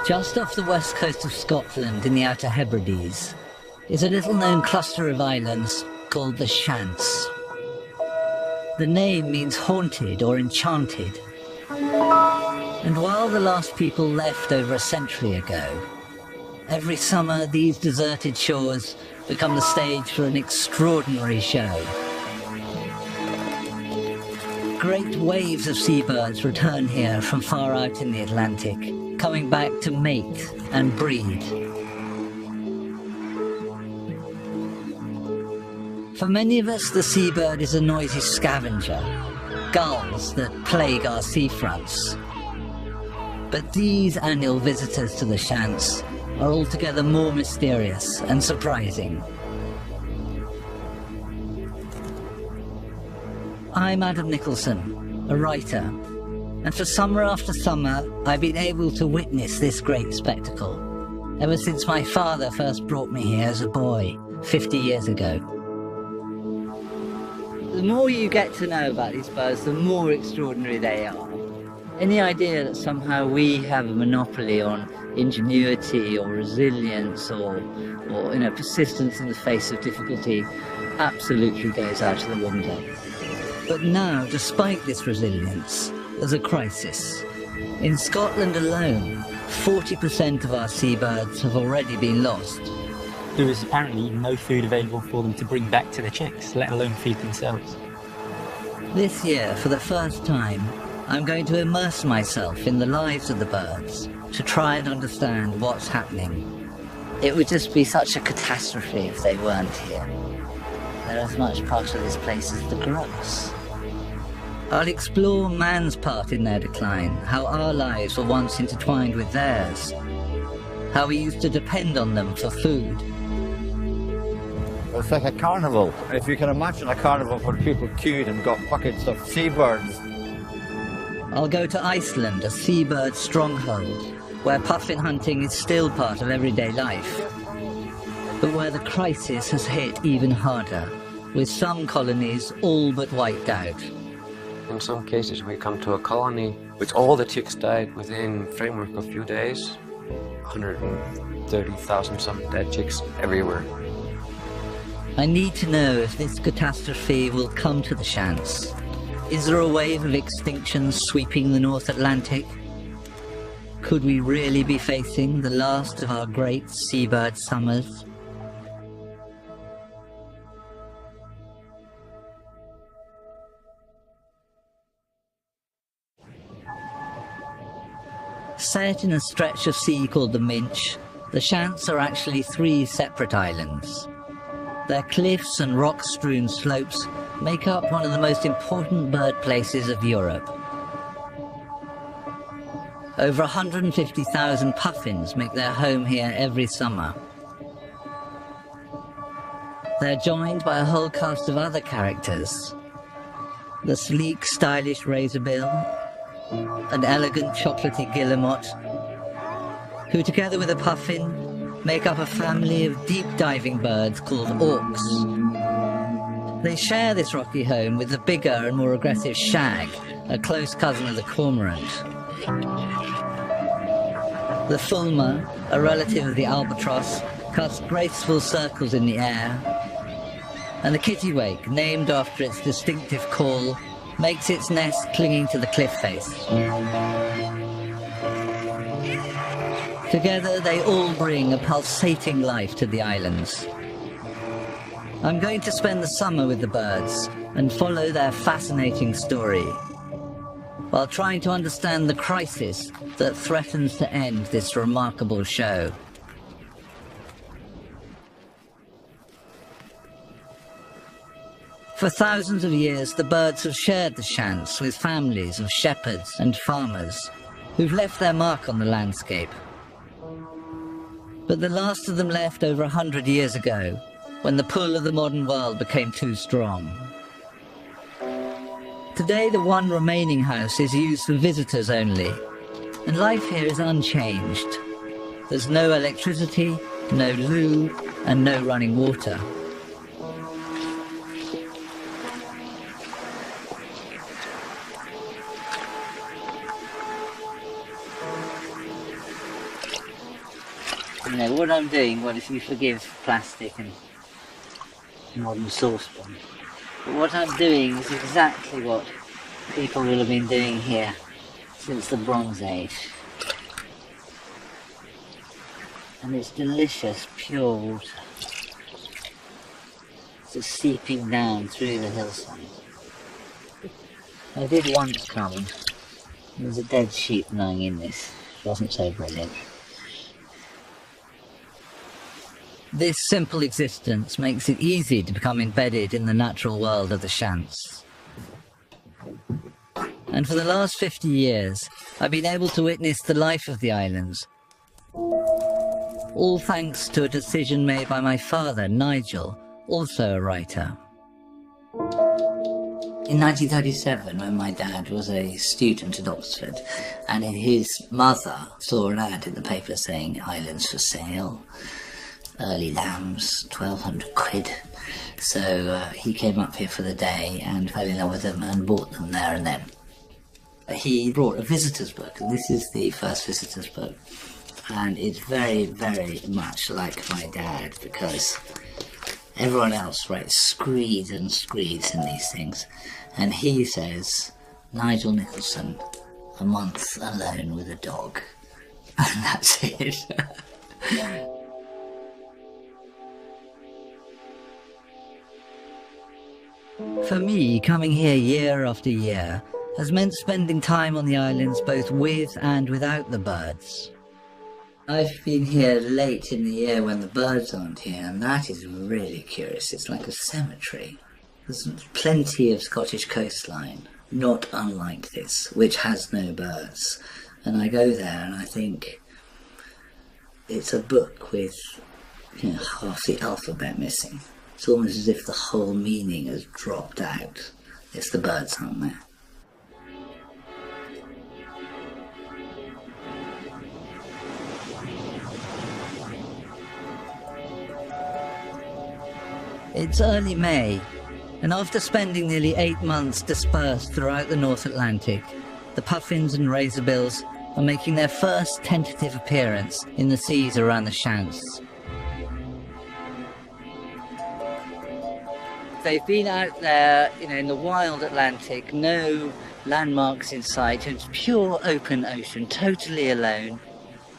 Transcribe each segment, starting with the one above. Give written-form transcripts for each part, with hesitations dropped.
Just off the west coast of Scotland in the Outer Hebrides is a little-known cluster of islands called the Shiants. The name means haunted or enchanted. And while the last people left over a century ago, every summer these deserted shores become the stage for an extraordinary show. Great waves of seabirds return here from far out in the Atlantic, coming back to mate and breed. For many of us, the seabird is a noisy scavenger, gulls that plague our seafronts. But these annual visitors to the Shiants are altogether more mysterious and surprising. I'm Adam Nicolson, a writer, and for summer after summer I've been able to witness this great spectacle, ever since my father first brought me here as a boy 50 years ago. The more you get to know about these birds, the more extraordinary they are. Any idea that somehow we have a monopoly on ingenuity or resilience or persistence in the face of difficulty absolutely goes out of the window. But now, despite this resilience, there's a crisis. In Scotland alone, 40% of our seabirds have already been lost. There is apparently no food available for them to bring back to their chicks, let alone feed themselves. This year, for the first time, I'm going to immerse myself in the lives of the birds to try and understand what's happening. It would just be such a catastrophe if they weren't here. They're as much part of this place as the grouse. I'll explore man's part in their decline, how our lives were once intertwined with theirs, how we used to depend on them for food. It's like a carnival. If you can imagine a carnival where people queued and got buckets of seabirds. I'll go to Iceland, a seabird stronghold, where puffin hunting is still part of everyday life, but where the crisis has hit even harder, with some colonies all but wiped out. In some cases we come to a colony which all the chicks died within framework of a few days. 130,000 some dead chicks everywhere. I need to know if this catastrophe will come to the Shiants. Is there a wave of extinction sweeping the North Atlantic? Could we really be facing the last of our great seabird summers? Set in a stretch of sea called the Minch, the Shiants are actually 3 separate islands. Their cliffs and rock-strewn slopes make up one of the most important bird places of Europe. Over 150,000 puffins make their home here every summer. They're joined by a whole cast of other characters. The sleek, stylish razorbill, an elegant chocolatey guillemot, who together with a puffin make up a family of deep-diving birds called auks. They share this rocky home with the bigger and more aggressive shag, a close cousin of the cormorant. The fulmar, a relative of the albatross, cuts graceful circles in the air, and the kittiwake, named after its distinctive call, makes its nest clinging to the cliff face. Together they all bring a pulsating life to the islands. I'm going to spend the summer with the birds and follow their fascinating story, while trying to understand the crisis that threatens to end this remarkable show. For thousands of years, the birds have shared the Shiants with families of shepherds and farmers who've left their mark on the landscape. But the last of them left over 100 years ago, when the pull of the modern world became too strong. Today, the one remaining house is used for visitors only, and life here is unchanged. There's no electricity, no loo, and no running water. You know, what I'm doing, well, if you forgive plastic and modern saucepan, but what I'm doing is exactly what people will have been doing here since the Bronze Age. And it's delicious, pure water. Just seeping down through the hillside. I did once come. There was a dead sheep lying in this. It wasn't so brilliant. This simple existence makes it easy to become embedded in the natural world of the Shiants. And for the last 50 years, I've been able to witness the life of the islands. All thanks to a decision made by my father, Nigel, also a writer. In 1937, when my dad was a student at Oxford, and his mother saw an ad in the paper saying islands for sale, early lambs, 1,200 quid. So he came up here for the day and fell in love with them and bought them there and then. He brought a visitor's book, and this is the first visitor's book. And it's very, very much like my dad, because everyone else writes screeds and screeds in these things. And he says, Nigel Nicolson, a month alone with a dog. And that's it. For me, coming here year after year has meant spending time on the islands both with and without the birds. I've been here late in the year when the birds aren't here, and that is really curious. It's like a cemetery. There's plenty of Scottish coastline, not unlike this, which has no birds. And I go there and I think it's a book with, you know, half the alphabet missing. It's almost as if the whole meaning has dropped out if the birds aren't there. It's early May, and after spending nearly 8 months dispersed throughout the North Atlantic, the puffins and razorbills are making their first tentative appearance in the seas around the Shiants. They've been out there, you know, in the wild Atlantic, no landmarks in sight, it's pure open ocean, totally alone,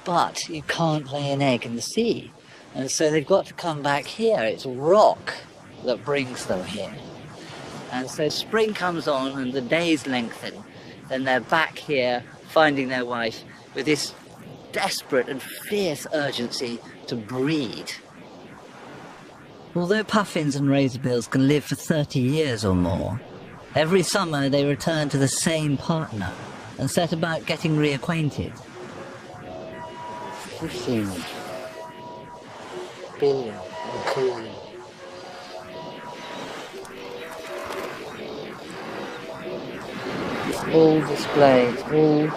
but you can't lay an egg in the sea. And so they've got to come back here. It's rock that brings them here. And so spring comes on and the days lengthen. Then they're back here, finding their wife with this desperate and fierce urgency to breed. Although puffins and razorbills can live for 30 years or more, every summer they return to the same partner and set about getting reacquainted. 15 billion colonies. All displayed, all...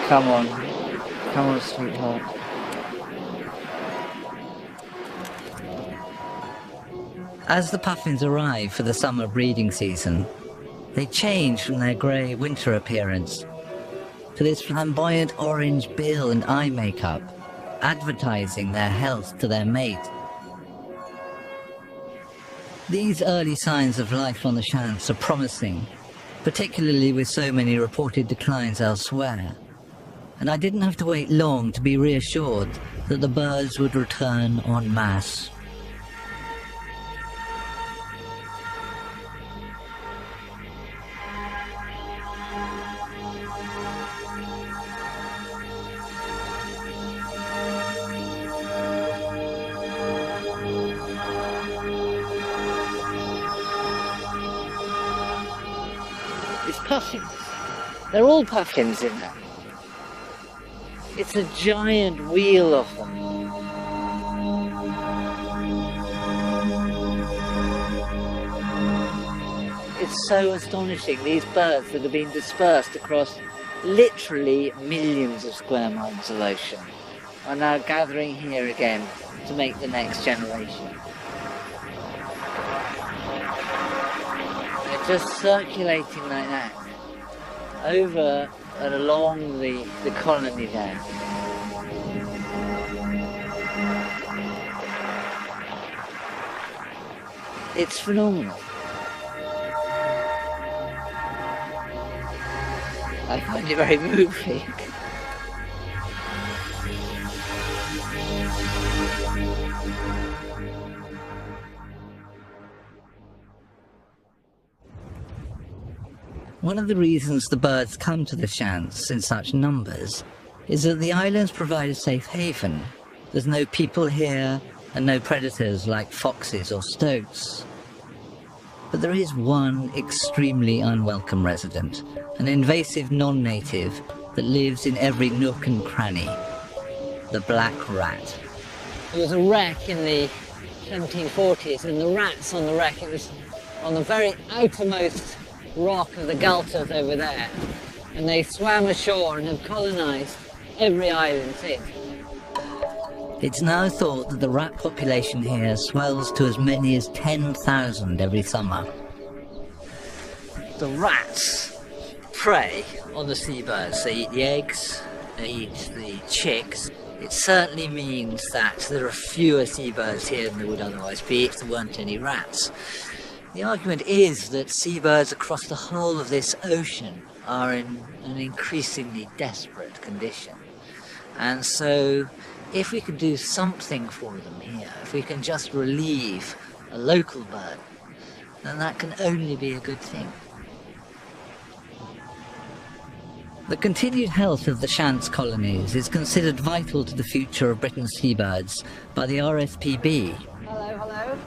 Come on, sweetheart. As the puffins arrive for the summer breeding season, they change from their grey winter appearance to this flamboyant orange bill and eye makeup, advertising their health to their mate. These early signs of life on the Shiants are promising, particularly with so many reported declines elsewhere, and I didn't have to wait long to be reassured that the birds would return en masse. It's puffins. They're all puffins in there. It's a giant wheel of them. It's so astonishing, these birds that have been dispersed across literally millions of square miles of ocean are now gathering here again to make the next generation. They're just circulating like that over and along the colony there. It's phenomenal. I find it very moving. One of the reasons the birds come to the Shiants in such numbers is that the islands provide a safe haven. There's no people here and no predators like foxes or stoats. But there is one extremely unwelcome resident, an invasive non-native that lives in every nook and cranny, the black rat. There was a wreck in the 1740s, and the rats on the wreck, it was on the very outermost rock of the Galtas over there, and they swam ashore and have colonised every island since. It's now thought that the rat population here swells to as many as 10,000 every summer. The rats prey on the seabirds. They eat the eggs, they eat the chicks. It certainly means that there are fewer seabirds here than there would otherwise be if there weren't any rats. The argument is that seabirds across the whole of this ocean are in an increasingly desperate condition. And so, if we can do something for them here, if we can just relieve a local bird, then that can only be a good thing. The continued health of the Shiants colonies is considered vital to the future of Britain's seabirds by the RSPB. Hello, hello.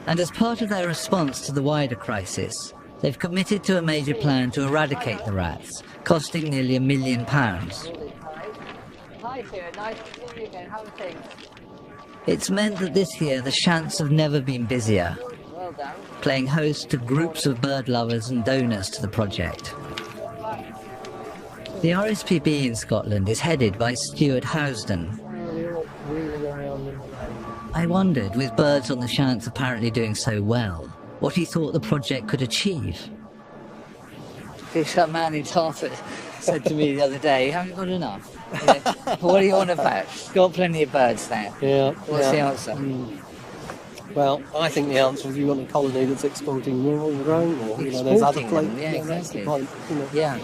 And as part of their response to the wider crisis, they've committed to a major plan to eradicate the rats, costing nearly £1 million. Hi, Seabird. Nice to see you again. How are things? It's meant that this year the Shiants have never been busier, Well done. playing host to groups of bird lovers and donors to the project. The RSPB in Scotland is headed by Stuart Housden. I wondered, with birds on the Shiants apparently doing so well, what he thought the project could achieve. That man in Tarford said to me the other day, you haven't got enough. You know, what are you on about? Got plenty of birds there. Yeah. What's the answer? Well, I think the answer is you want a colony that's exporting more and growing more. You know, there's other Exporting them, places. yeah, That's the exactly. point, you know. Yeah.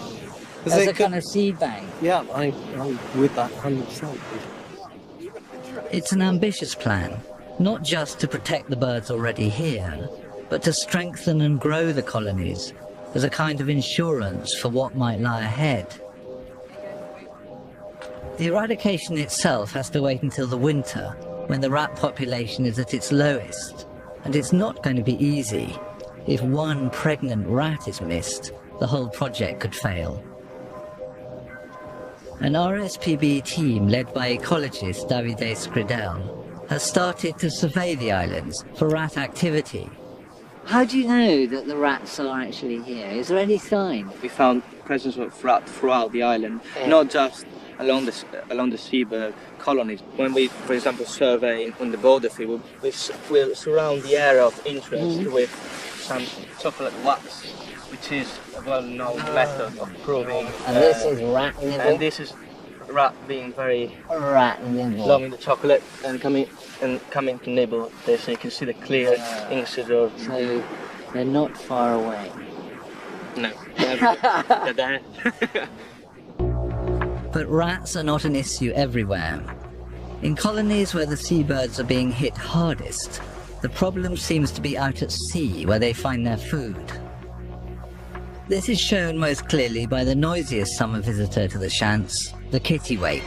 'Cause As it a kind of seed bank. Yeah, I'm with that 100%. It's an ambitious plan, not just to protect the birds already here, but to strengthen and grow the colonies as a kind of insurance for what might lie ahead. The eradication itself has to wait until the winter, when the rat population is at its lowest, and it's not going to be easy. If one pregnant rat is missed, the whole project could fail. An RSPB team led by ecologist Davide Scredel has started to survey the islands for rat activity. How do you know that the rats are actually here? Is there any sign? We found presence of rat throughout the island, not just along the seabird colonies. When we, for example, survey on the border field, we'll surround the area of interest with some chocolate wax, which is a well-known method of proving. And this is rat nibble? And this is rat being very Rat nibble. loving the chocolate and coming to nibble this. And you can see the clear incisor. So they're not far away. No, they're there. But rats are not an issue everywhere. In colonies where the seabirds are being hit hardest, the problem seems to be out at sea where they find their food. This is shown most clearly by the noisiest summer visitor to the Shiants, the kittiwake.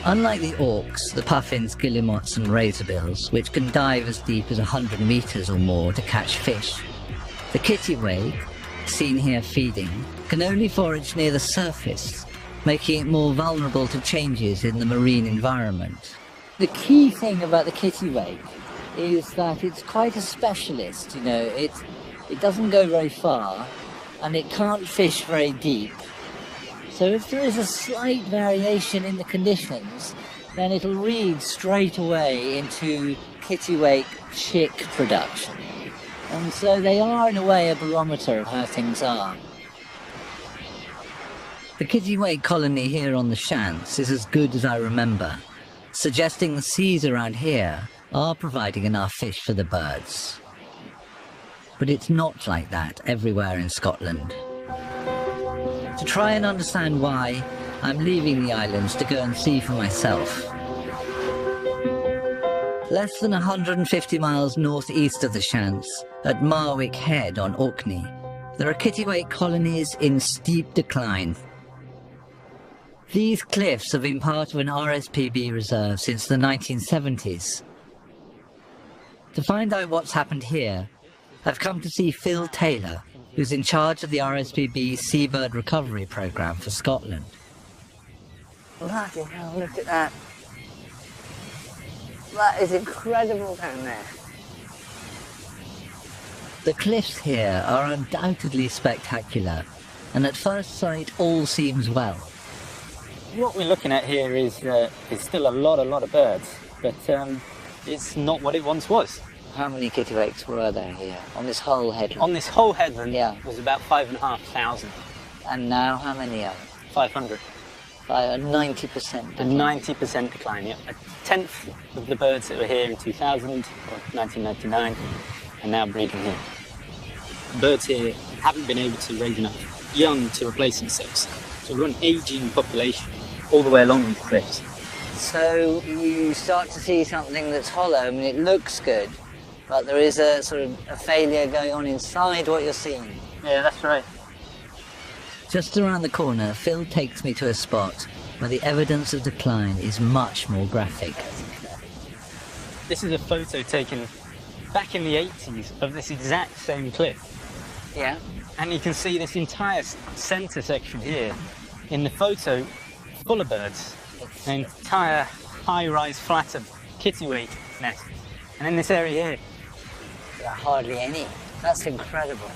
Unlike the auks, the puffins, guillemots and razorbills, which can dive as deep as 100 meters or more to catch fish, the kittiwake, seen here feeding, can only forage near the surface, making it more vulnerable to changes in the marine environment. The key thing about the kittiwake is that it's quite a specialist, you know. It doesn't go very far and it can't fish very deep. So if there is a slight variation in the conditions, then it'll read straight away into kittiwake chick production. And so they are in a way a barometer of how things are. The kittiwake colony here on the Shiants is as good as I remember, suggesting the seas around here are providing enough fish for the birds. But it's not like that everywhere in Scotland. To try and understand why, I'm leaving the islands to go and see for myself. Less than 150 miles northeast of the Shiants, at Marwick Head on Orkney, there are kittiwake colonies in steep decline. These cliffs have been part of an RSPB reserve since the 1970s. To find out what's happened here, I've come to see Phil Taylor, who's in charge of the RSPB Seabird Recovery Programme for Scotland. Bloody hell, look at that. That is incredible down there. The cliffs here are undoubtedly spectacular, and at first sight all seems well. What we're looking at here is still a lot of birds, but it's not what it once was. How many kittiwakes were there here on this whole headland? On this whole headland, Yeah. was about 5,500. And now how many are 500. there? 90%. A 90% decline, yeah. A tenth of the birds that were here in 2000 or 1999 are now breeding here. Birds here haven't been able to raise enough young to replace themselves. So we've got an ageing population all the way along these cliffs. So you start to see something that's hollow. I mean, it looks good, but there is a sort of a failure going on inside what you're seeing. Yeah, that's right. Just around the corner, Phil takes me to a spot where the evidence of decline is much more graphic. This is a photo taken back in the 80s of this exact same cliff. Yeah. And you can see this entire centre section here in the photo full of birds. An entire high-rise flat of kittiwake nests. And in this area here, There are hardly any. That's incredible.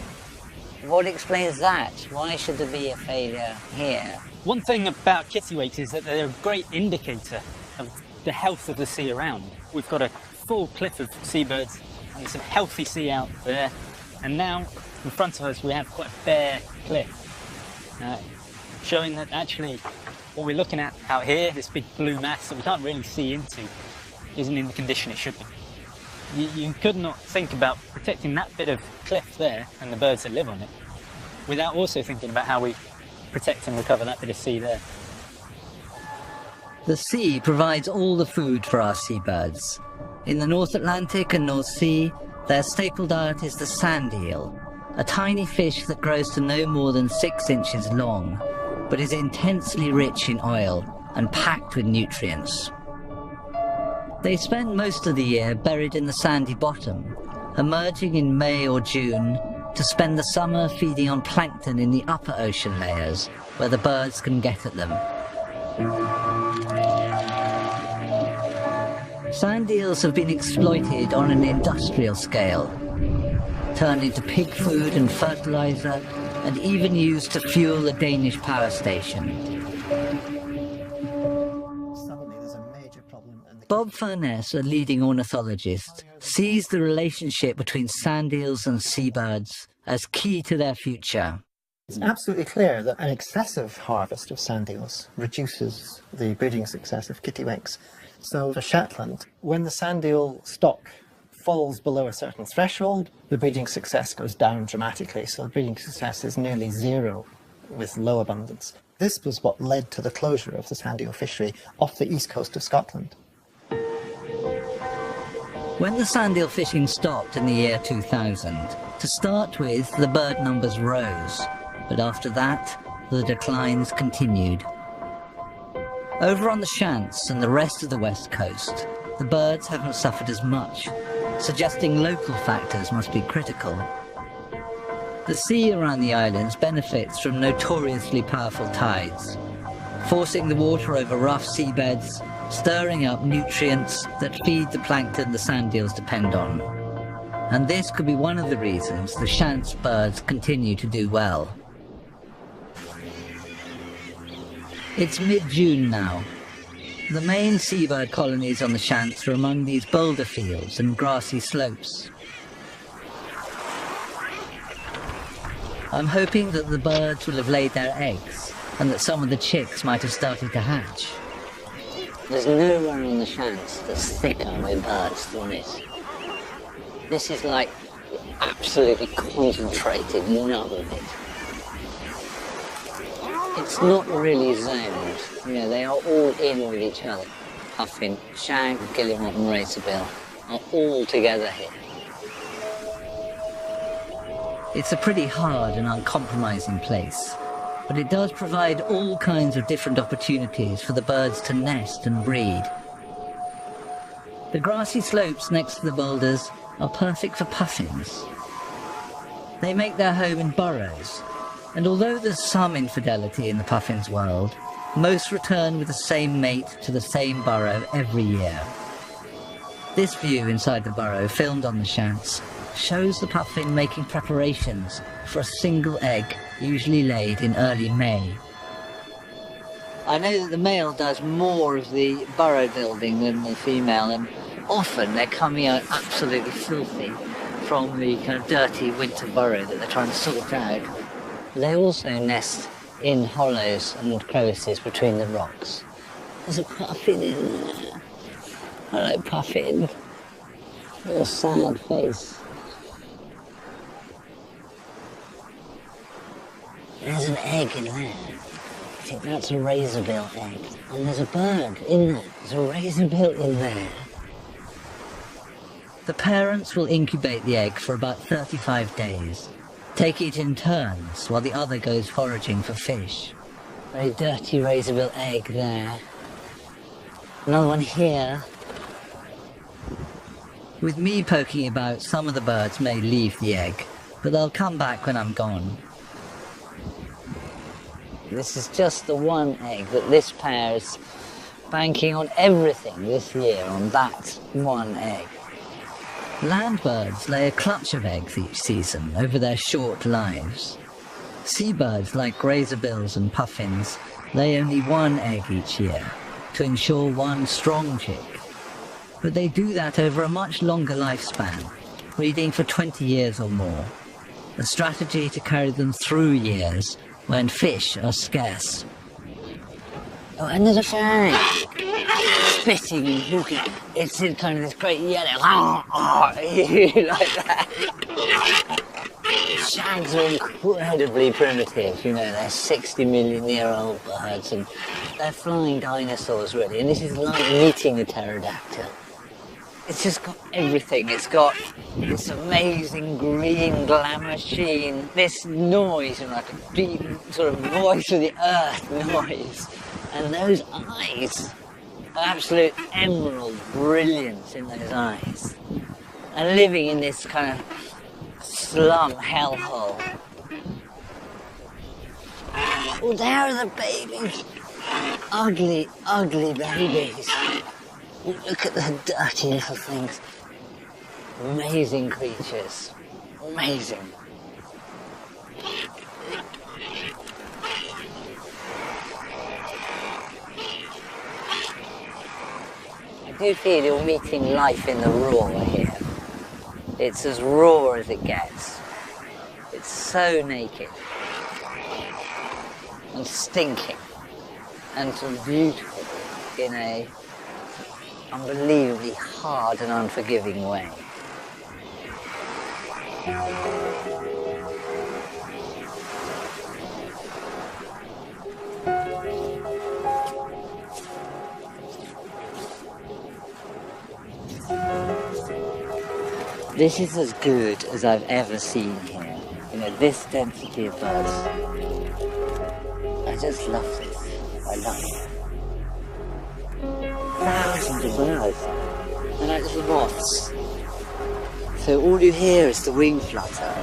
What explains that? Why should there be a failure here? one thing about kittiwakes is that they're a great indicator of the health of the sea around. We've got a full cliff of seabirds and some healthy sea out there. And now, in front of us, we have quite a bare cliff, showing that actually what we're looking at out here, this big blue mass that we can't really see into, isn't in the condition it should be. You could not think about protecting that bit of cliff there and the birds that live on it without also thinking about how we protect and recover that bit of sea there. The sea provides all the food for our seabirds. In the North Atlantic and North Sea, their staple diet is the sand eel, a tiny fish that grows to no more than 6 inches long, but is intensely rich in oil and packed with nutrients. They spend most of the year buried in the sandy bottom, emerging in May or June to spend the summer feeding on plankton in the upper ocean layers, where the birds can get at them. Sand eels have been exploited on an industrial scale, turned into pig food and fertilizer, and even used to fuel the Danish power station. Bob Furness, a leading ornithologist, sees the relationship between sand eels and seabirds as key to their future. It's absolutely clear that an excessive harvest of sand eels reduces the breeding success of kittiwakes. So for Shetland, when the sand eel stock falls below a certain threshold, the breeding success goes down dramatically. So the breeding success is nearly zero with low abundance. This was what led to the closure of the sand eel fishery off the east coast of Scotland. When the sand eel fishing stopped in the year 2000, to start with, the bird numbers rose, but after that, the declines continued. Over on the Shiants and the rest of the west coast, the birds haven't suffered as much, suggesting local factors must be critical. The sea around the islands benefits from notoriously powerful tides, forcing the water over rough seabeds, stirring up nutrients that feed the plankton the sand eels depend on. And this could be one of the reasons the Shiants birds continue to do well. It's mid-June now. The main seabird colonies on the Shiants are among these boulder fields and grassy slopes. I'm hoping that the birds will have laid their eggs and that some of the chicks might have started to hatch. There's nowhere on the Shiants that's thicker with birds than this. This is like absolutely concentrated nub of it. It's not really zoned. You know, they are all in with each other. Puffin, shag, guillemot and razorbill are all together here. It's a pretty hard and uncompromising place, but it does provide all kinds of different opportunities for the birds to nest and breed. The grassy slopes next to the boulders are perfect for puffins. They make their home in burrows, and although there's some infidelity in the puffins' world, most return with the same mate to the same burrow every year. This view inside the burrow, filmed on the Shiants, shows the puffin making preparations for a single egg, usually laid in early May. I know that the male does more of the burrow building than the female, and often they're coming out absolutely filthy from the kind of dirty winter burrow that they're trying to sort out. They also nest in hollows and crevices between the rocks. There's a puffin in there. Hello, puffin. With a sad face. There's an egg in there. I think that's a razorbill egg. And there's a bird in there. There's a razorbill in there. The parents will incubate the egg for about 35 days, taking it in turns while the other goes foraging for fish. Very dirty razorbill egg there. Another one here. With me poking about, some of the birds may leave the egg, but they'll come back when I'm gone. This is just the one egg that this pair is banking on everything this year, on that one egg. Land birds lay a clutch of eggs each season over their short lives. Seabirds like razorbills and puffins lay only one egg each year to ensure one strong chick. But they do that over a much longer lifespan, breeding for 20 years or more, a strategy to carry them through years when fish are scarce. Oh, and there's a fang! Spitting and hooking. It's in kind of this great yellow. Like that. Shags are incredibly primitive, you know, they're 60-million-year-old birds, and they're flying dinosaurs, really, and this is like meeting a pterodactyl. It's just got everything. It's got this amazing green glamour sheen, this noise, and like a deep sort of voice of the earth noise, and those eyes, absolute emerald brilliance in those eyes, and living in this kind of slum hellhole. Oh, there are the babies. Ugly, ugly babies. Look at the dirty little things. Amazing creatures. Amazing. I do feel you're meeting life in the raw here. It's as raw as it gets. It's so naked. And stinking. And so beautiful in a unbelievably hard and unforgiving way. This is as good as I've ever seen here. You know, this density of birds. I just love this. I love it. Thousands of birds. They're like little moths. So all you hear is the wing flutter.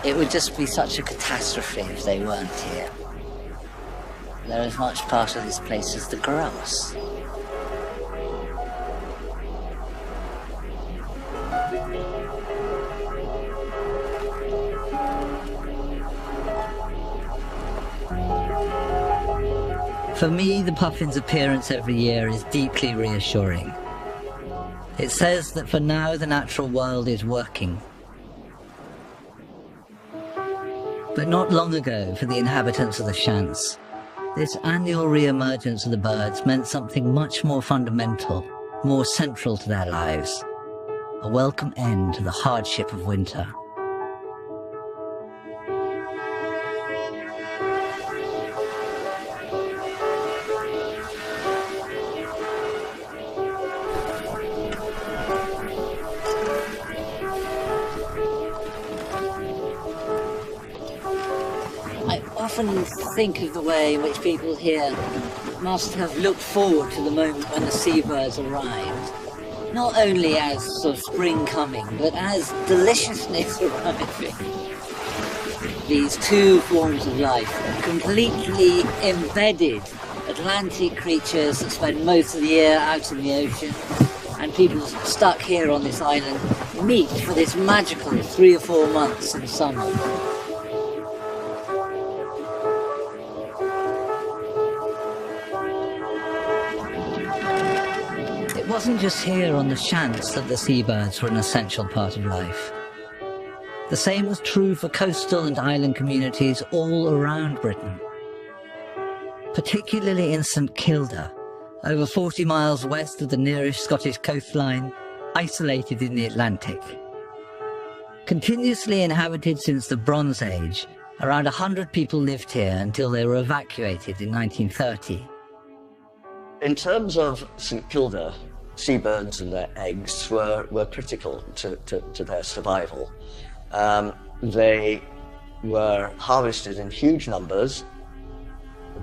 It would just be such a catastrophe if they weren't here. They're as much part of this place as the grass. For me, the puffin's appearance every year is deeply reassuring. It says that for now the natural world is working. But not long ago for the inhabitants of the Shiants, this annual re-emergence of the birds meant something much more fundamental, more central to their lives. A welcome end to the hardship of winter. I often think of the way in which people here must have looked forward to the moment when the seabirds arrived. Not only as sort of spring coming, but as deliciousness arriving. These two forms of life, completely embedded Atlantic creatures that spend most of the year out in the ocean, and people stuck here on this island meet for this magical 3 or 4 months in summer. It wasn't just here on the Shiants that the seabirds were an essential part of life. The same was true for coastal and island communities all around Britain. Particularly in St Kilda, over 40 miles west of the nearest Scottish coastline, isolated in the Atlantic. Continuously inhabited since the Bronze Age, around 100 people lived here until they were evacuated in 1930. In terms of St Kilda, seabirds and their eggs were critical to their survival. They were harvested in huge numbers,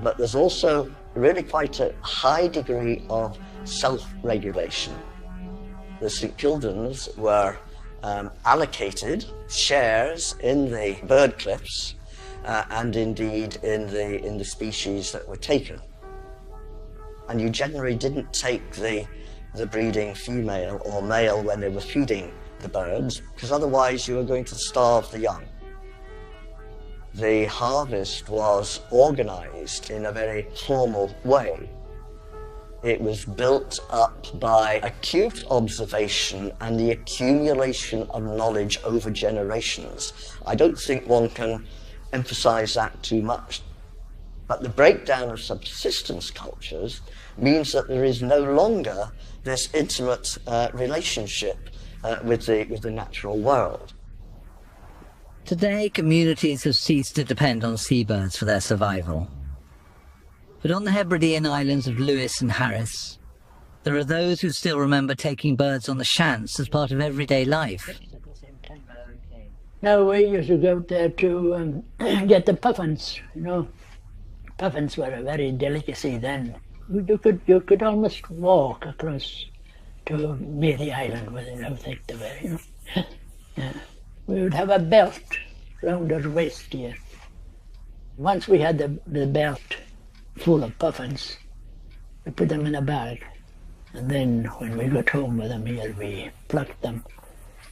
but there's also really quite a high degree of self-regulation. The St Kildans were allocated shares in the bird cliffs and indeed in the species that were taken. And you generally didn't take the breeding female or male when they were feeding the birds, because otherwise you were going to starve the young. The harvest was organized in a very formal way. It was built up by acute observation and the accumulation of knowledge over generations. I don't think one can emphasize that too much. But the breakdown of subsistence cultures means that there is no longer this intimate relationship with the natural world. Today, communities have ceased to depend on seabirds for their survival. But on the Hebridean islands of Lewis and Harris, there are those who still remember taking birds on the Shiants as part of everyday life. No, we used to go out there to get the puffins, you know. Puffins were a very delicacy then. You could almost walk across to Mary Island with how thick they were, you know. Yeah. We would have a belt round our waist here. Once we had the belt full of puffins, we put them in a bag, and then when we got home with them here, we plucked them.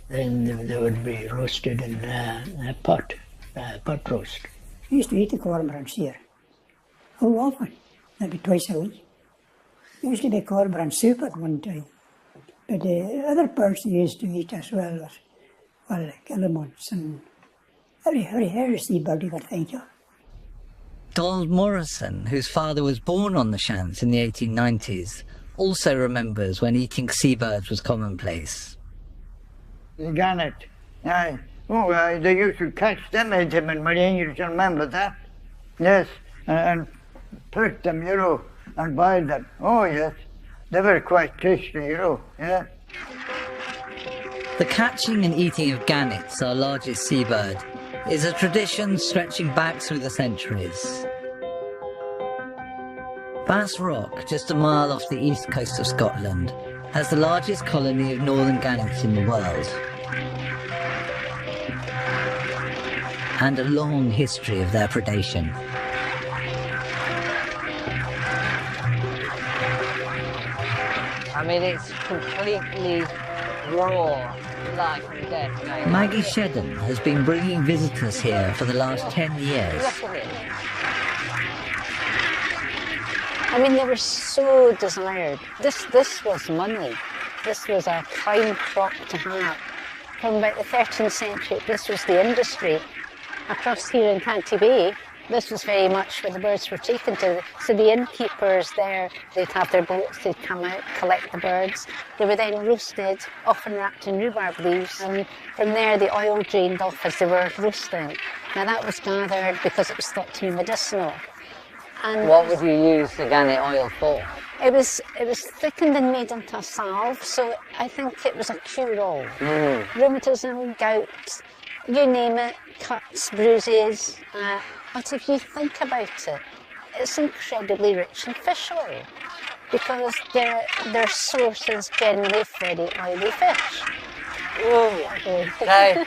Then they would be roasted in a pot roast. We used to eat the cormorants here. How often? Maybe twice a week. There used to be cormorant soup at one time. But the other birds they used to eat as well were guillemots and every seabird you could think of. Donald Morrison, whose father was born on the Shiants in the 1890s, also remembers when eating seabirds was commonplace. The gannet, aye. Oh, they used to catch them in Marine, you remember that? Yes, and prick them, you know, and boil them. Oh, yes, they were quite tasty, you know, yeah. The catching and eating of gannets, our largest seabird, is a tradition stretching back through the centuries. Bass Rock, just a mile off the east coast of Scotland, has the largest colony of northern gannets in the world. And a long history of their predation. I mean, it's completely raw, life and death. Maggie Shedden has been bringing visitors here for the last 10 years. Look at it. I mean, they were so desired. This was money. This was a prime crop to have. From about the 13th century, this was the industry. across here in Canty Bay, this was very much where the birds were taken to. So the innkeepers there, they'd have their boats, they'd come out, collect the birds. They were then roasted, often wrapped in rhubarb leaves, and from there the oil drained off as they were roasting. Now that was gathered because it was thought to be medicinal. And what would you use the gannet oil for? It was thickened and made into a salve, so I think it was a cure-all. Rheumatism, gout, you name it, cuts, bruises. But if you think about it, it's incredibly rich in fish oil because their source is generally very oily fish. Oh, okay.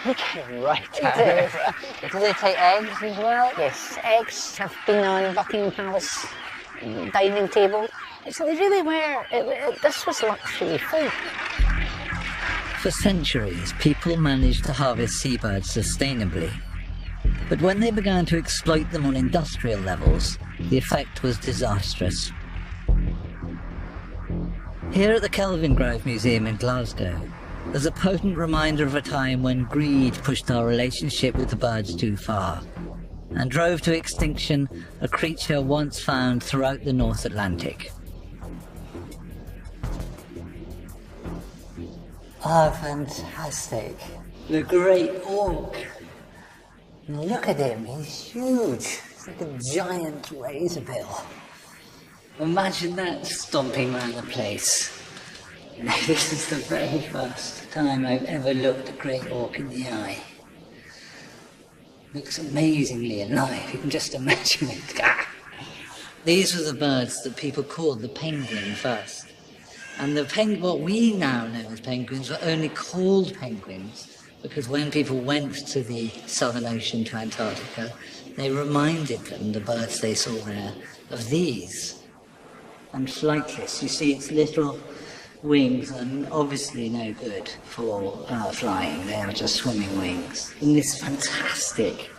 You came right out of it. Do they take eggs as well? Yes, eggs have been on Buckingham Palace dining table. So they really were, this was luxury food. For centuries, people managed to harvest seabirds sustainably. But when they began to exploit them on industrial levels, the effect was disastrous. Here at the Kelvingrove Museum in Glasgow, there's a potent reminder of a time when greed pushed our relationship with the birds too far and drove to extinction a creature once found throughout the North Atlantic. Oh, fantastic. The great auk. Look at him, he's huge. He's like a giant razorbill. Imagine that stomping around the place. This is the very first time I've ever looked a great auk in the eye. Looks amazingly alive, you can just imagine it. These were the birds that people called the penguin first. And what we now know as penguins were only called penguins because when people went to the Southern Ocean, to Antarctica, they reminded them, the birds they saw there, of these. And flightless, you see its little wings are obviously no good for flying, they are just swimming wings. And this fantastic,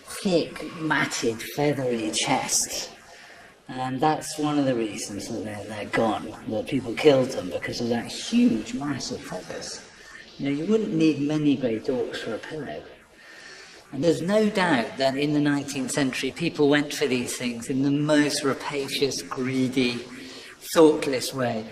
thick, matted, feathery chest. And that's one of the reasons that they're gone, that people killed them because of that huge mass of feathers. You know, you wouldn't need many great auks for a pillow. And there's no doubt that in the 19th century people went for these things in the most rapacious, greedy, thoughtless way.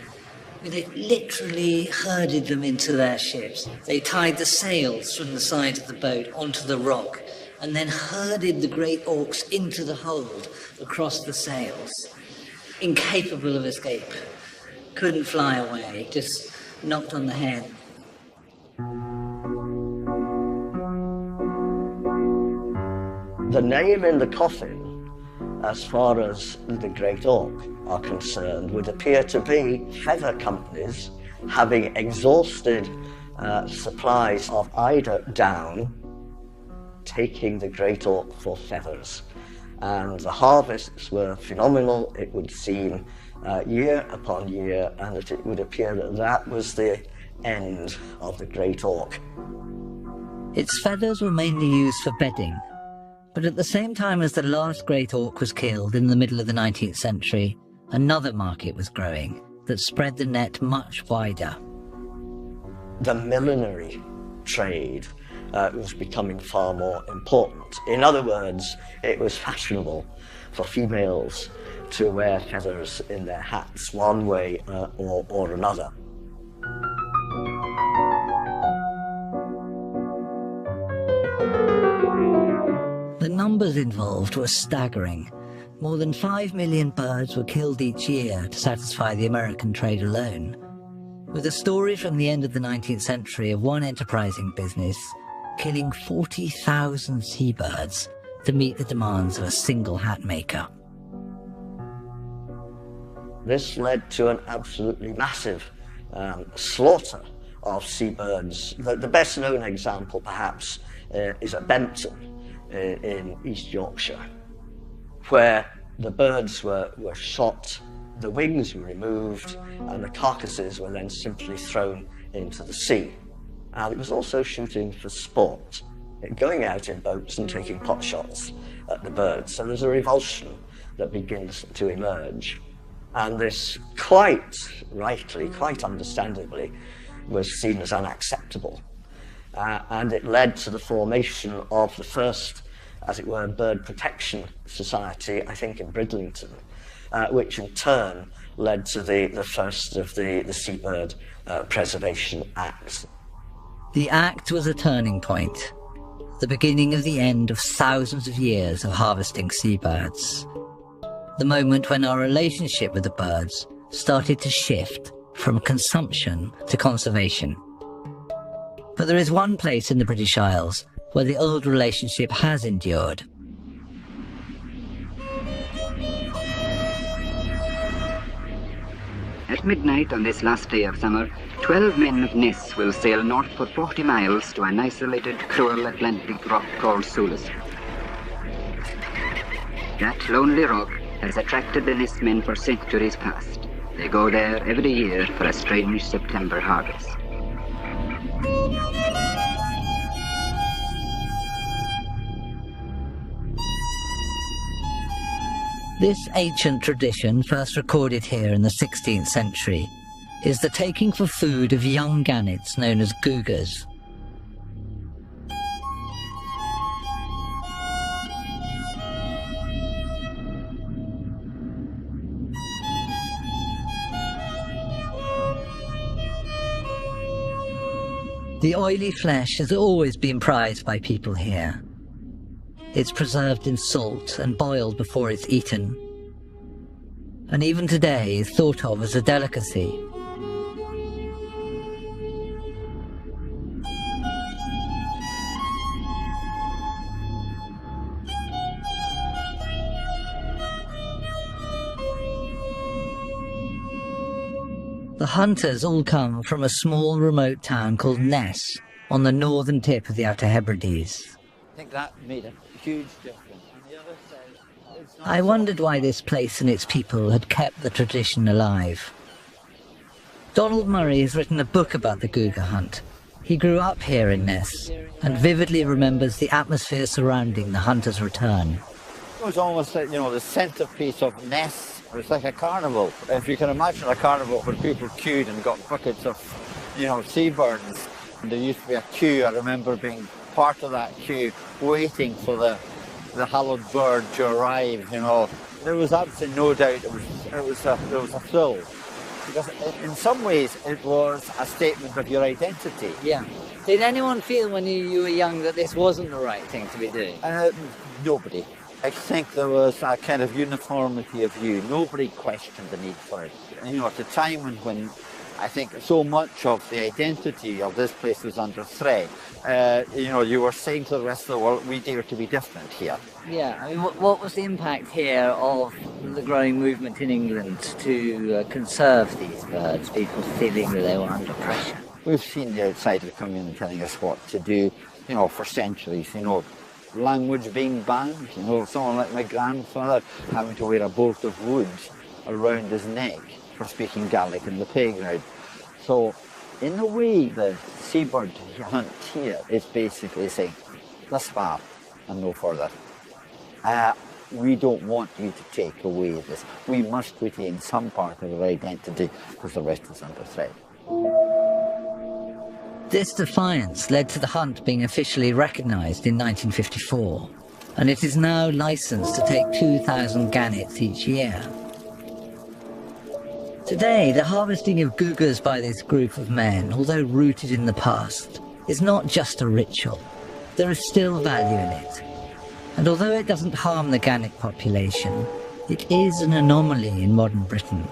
They literally herded them into their ships. They tied the sails from the side of the boat onto the rock and then herded the great auks into the hold across the sails, incapable of escape. Couldn't fly away, just knocked on the head. The name in the coffin, as far as the great auk are concerned, would appear to be feather companies having exhausted supplies of eider down, taking the great auk for feathers. And the harvests were phenomenal, it would seem, year upon year, and it would appear that that was the end of the great auk. Its feathers were mainly used for bedding, but at the same time as the last great auk was killed in the middle of the 19th century, another market was growing that spread the net much wider. The millinery trade was becoming far more important. In other words, it was fashionable for females to wear feathers in their hats one way or another. The numbers involved were staggering. More than 5 million birds were killed each year to satisfy the American trade alone. With a story from the end of the 19th century of one enterprising business killing 40,000 seabirds to meet the demands of a single hat maker. This led to an absolutely massive slaughter of seabirds. The best known example, perhaps, is at Bempton in East Yorkshire, where the birds were shot, the wings were removed, and the carcasses were then simply thrown into the sea. And it was also shooting for sport, going out in boats and taking pot shots at the birds. So there's a revulsion that begins to emerge. And this, quite rightly, quite understandably, was seen as unacceptable. and it led to the formation of the first, as it were, bird protection society, I think in Bridlington, which in turn led to the first of the Seabird Preservation Acts. The Act was a turning point, the beginning of the end of thousands of years of harvesting seabirds. The moment when our relationship with the birds started to shift from consumption to conservation. But there is one place in the British Isles where the old relationship has endured. At midnight on this last day of summer, 12 men of Ness will sail north for 40 miles to an isolated, cruel Atlantic rock called Sulis. That lonely rock has attracted the Ness men for centuries past. They go there every year for a strange September harvest. This ancient tradition, first recorded here in the 16th century, is the taking for food of young gannets known as guggers. The oily flesh has always been prized by people here. It's preserved in salt and boiled before it's eaten, and even today is thought of as a delicacy. The hunters all come from a small remote town called Ness on the northern tip of the Outer Hebrides. I think that made a huge difference. I wondered why this place and its people had kept the tradition alive. Donald Murray has written a book about the gugger hunt. He grew up here in Ness and vividly remembers the atmosphere surrounding the hunter's return. It was almost like, the centrepiece of Ness. It was like a carnival. If you can imagine a carnival where people queued and got buckets of, seabirds. And there used to be a queue. I remember being part of that queue, waiting for the hallowed bird to arrive. There was absolutely no doubt it was a thrill, because in some ways it was a statement of your identity. Yeah. Did anyone feel when you were young that this wasn't the right thing to be doing? Nobody. I think there was a kind of uniformity of view. Nobody questioned the need for it. At the time when I think so much of the identity of this place was under threat, you were saying to the rest of the world, we dare to be different here. Yeah, I mean, what was the impact here of the growing movement in England to conserve these birds, people feeling that they were under pressure? We've seen the outsider come in and telling us what to do, for centuries, language being banned, someone like my grandfather having to wear a bolt of wood around his neck for speaking Gaelic in the playground. So, in a way, the seabird hunt here is basically saying, thus far and no further. We don't want you to take away this. We must retain some part of our identity because the rest is under threat. This defiance led to the hunt being officially recognised in 1954, and it is now licensed to take 2,000 gannets each year. Today, the harvesting of guggers by this group of men, although rooted in the past, is not just a ritual. There is still value in it. And although it doesn't harm the gannet population, it is an anomaly in modern Britain.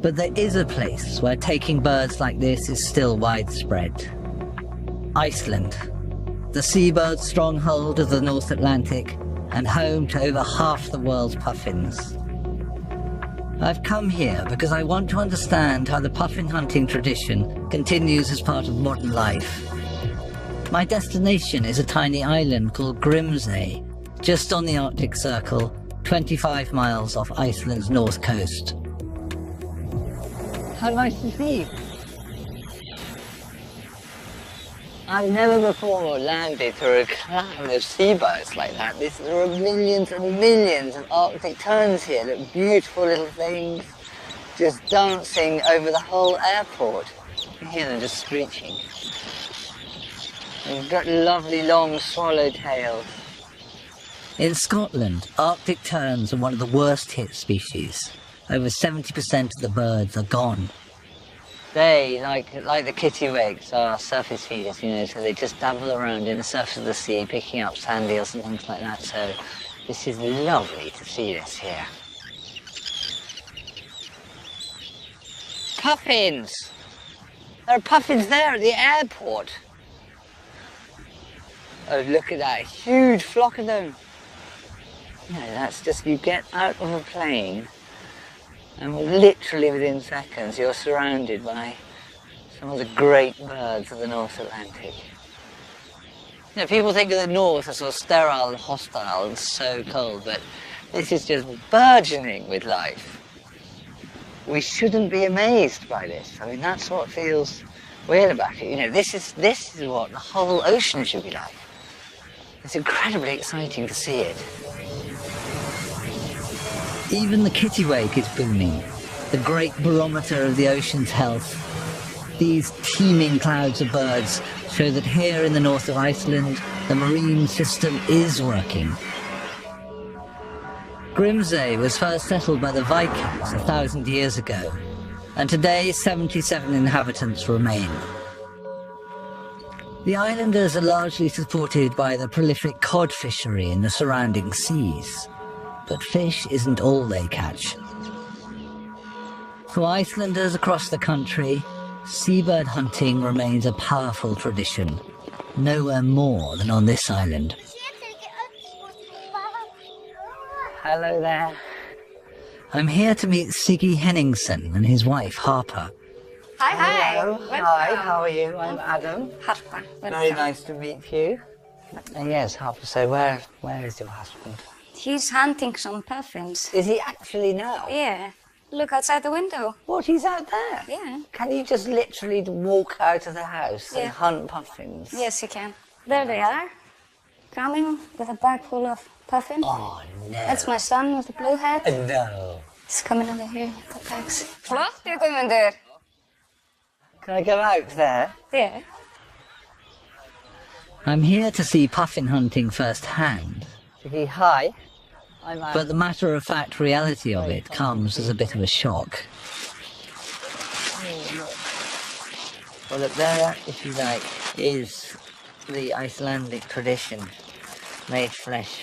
But there is a place where taking birds like this is still widespread. Iceland, the seabird stronghold of the North Atlantic and home to over half the world's puffins. I've come here because I want to understand how the puffin hunting tradition continues as part of modern life. My destination is a tiny island called Grimsey, just on the Arctic Circle, 25 miles off Iceland's north coast. How nice to see you. I've never before landed through a cloud of seabirds like that. There are millions and millions of Arctic terns here, look beautiful little things, just dancing over the whole airport. can hear them just screeching. They've got lovely long swallowtails. In Scotland, Arctic terns are one of the worst hit species. Over 70% of the birds are gone. They, like the kittiwakes, are surface feeders, you know, so they just dabble around in the surface of the sea, picking up sand eels and things like that, so this is lovely to see this here. Puffins! There are puffins there at the airport. Oh, look at that huge flock of them. You know, that's just, you get out of a plane and literally within seconds you're surrounded by some of the great birds of the North Atlantic. You know, people think of the North as sort of sterile and hostile and so cold, but this is just burgeoning with life. We shouldn't be amazed by this. I mean, that's what feels weird about it. You know, this is what the whole ocean should be like. It's incredibly exciting to see it. Even the kittiwake is booming, the great barometer of the ocean's health. These teeming clouds of birds show that here in the north of Iceland, the marine system is working. Grimsey was first settled by the Vikings 1,000 years ago, and today 77 inhabitants remain. The islanders are largely supported by the prolific cod fishery in the surrounding seas, but fish isn't all they catch. For Icelanders across the country, seabird hunting remains a powerful tradition, nowhere more than on this island. Hello there. I'm here to meet Siggy Henningson and his wife Harper. Hi. Hello. Hi, how are you? I'm Adam. Harper. Very nice to meet you. Yes, Harper, so where is your husband? He's hunting some puffins. Is he actually now? Yeah. Look outside the window. What, he's out there? Yeah. Can you just literally walk out of the house and hunt puffins? Yes, you can. There they are. Coming with a bag full of puffins. Oh, no. That's my son with the blue hat. No. He's coming over here with the bags. Flott, you Guðmundur. Can I go out there? Yeah. I'm here to see puffin hunting firsthand. Siggy, hi. I'm Adam. But the matter-of-fact reality of it comes as a bit of a shock. Well, look, there, if you like, is the Icelandic tradition, made flesh.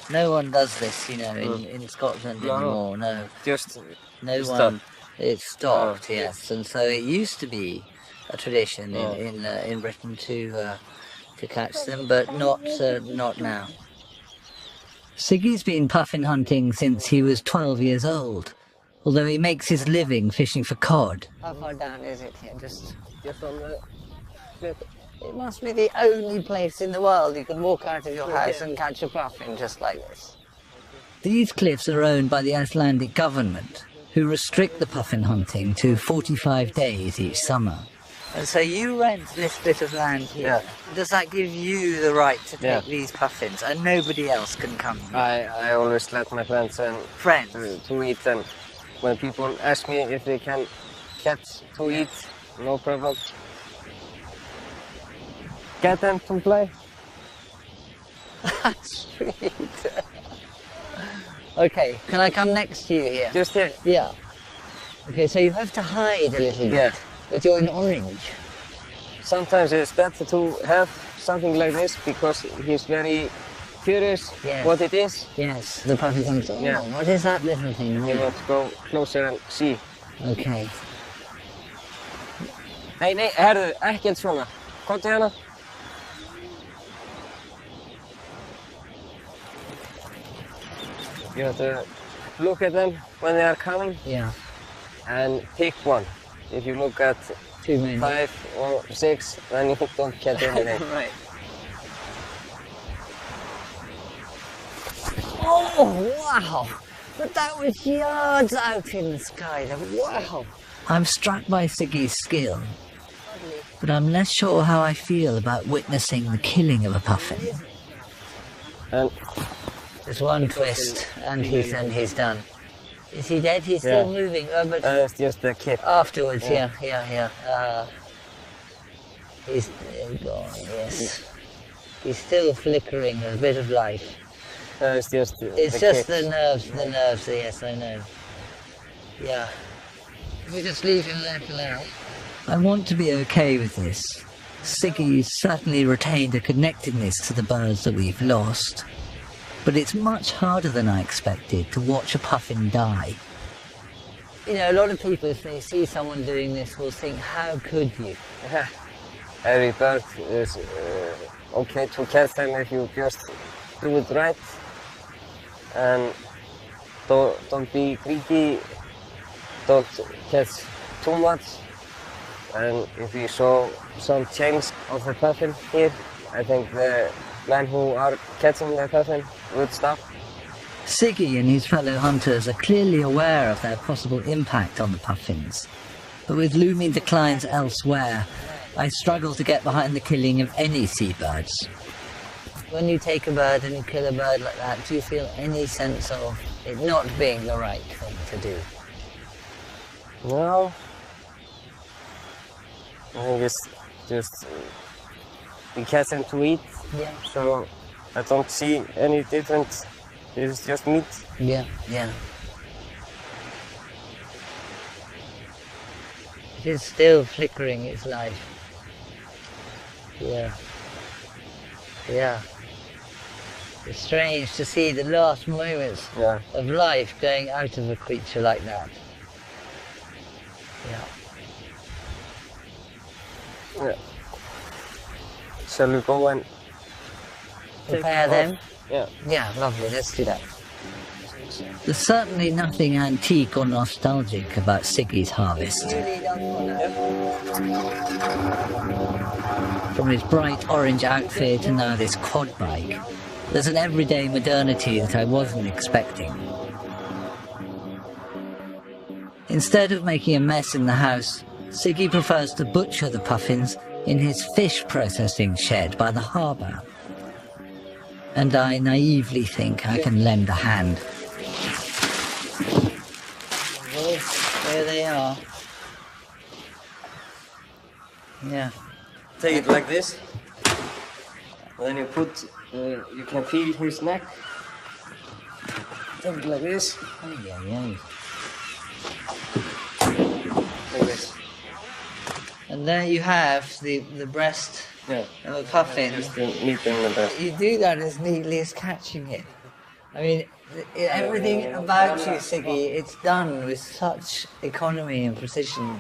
No one does this, you know, in Scotland anymore, no. Just no stop. one. It's stopped, yes. And so it used to be a tradition in Britain to catch them, but not now. Siggy's been puffin hunting since he was 12 years old, although he makes his living fishing for cod. How far down is it here? Just on the... It must be the only place in the world you can walk out of your house and catch a puffin just like this. These cliffs are owned by the Icelandic government, who restrict the puffin hunting to 45 days each summer. And so you rent this bit of land here. Does that give you the right to take these puffins and nobody else can come here? I always let my friends to eat, and when people ask me if they can catch to eat, no problem. Get them to play. Sweet. Okay, can I come next to you here? Just here? Yeah. Okay, so you have to hide a little bit, but you're in orange. Sometimes it's better to have something like this because he's very curious what it is. Yes, the puffin comes. Oh, what is that little thing? You want to go closer and see. Okay. Nei, herðu, ekkert svona. Komdu hérna. You have to look at them when they are coming. Yeah. And pick one. If you look at too many, 5 or 6, then you don't get anything. Right. Oh, wow! But that was yards out in the sky. Wow! I'm struck by Siggy's skill, but I'm less sure how I feel about witnessing the killing of a puffin. And there's one twist, and he's done. Is he dead? He's still moving. Oh, but it's just the kid. afterwards, yeah. He's gone, yes. He's still flickering a bit of life. It's just the nerves, yes, I know. Yeah. We just leave him there for now. I want to be okay with this. Siggy's certainly retained a connectedness to the birds that we've lost, but it's much harder than I expected to watch a puffin die. You know, a lot of people, if they see someone doing this, will think, how could you? Every bird is okay to catch them if you just do it right. And don't be greedy, don't catch too much. And if you saw some change of the puffin here, I think the men who are catching the puffin would stop. Siggy and his fellow hunters are clearly aware of their possible impact on the puffins, but with looming declines elsewhere, I struggle to get behind the killing of any seabirds. When you take a bird and you kill a bird like that, do you feel any sense of it not being the right thing to do? No. I think it's just we catch them to eat, so I don't see any difference. It's just meat. Yeah. It is still flickering its life. Yeah. It's strange to see the last moments of life going out of a creature like that. Yeah. Shall we go and prepare them? Yeah. Yeah, lovely. Let's do that. There's certainly nothing antique or nostalgic about Siggy's harvest. From his bright orange outfit and now this quad bike, there's an everyday modernity that I wasn't expecting. Instead of making a mess in the house, Siggy prefers to butcher the puffins in his fish processing shed by the harbour. And I naively think I can lend a hand. There they are. Yeah. take it like this. Then you put, you can feel his neck. Take it like this. Like this. And there you have the breast of a puffin. Just the meat and the breast. You do that as neatly as catching it. I mean, everything about you, Siggy, it's done with such economy and precision.